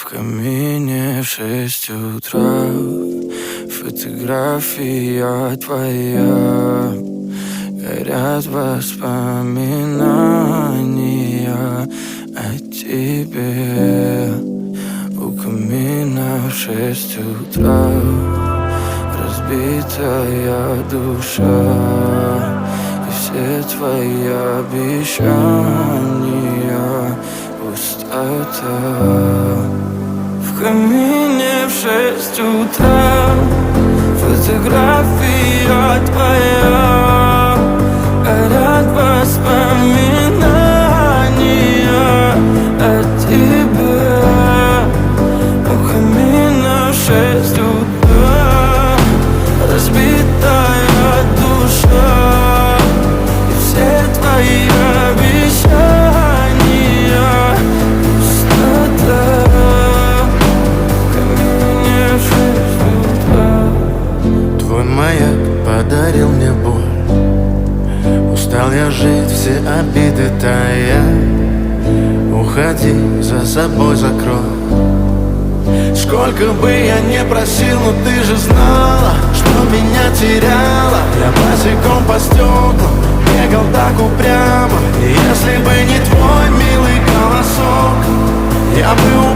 В камине в 6 утра фотография твоя. Горят воспоминания о тебе. У камина в 6 утра разбитая душа, и все твои обещания пустота. В камине в 6 утра фотография твоя. Горят воспоминания о тебе. У камина в 6 утра разбитая душа, и все твои обещания пустота. В камине в 6 утра. Твой маяк подарил мне боль. Устал я жить, все обиды тая. Уходи, за собой закрой. Сколько бы я не просил, но ты же знала, что меня теряла. Я босиком по стеклам бегал так упрямо. И если бы не твой милый голосок, я бы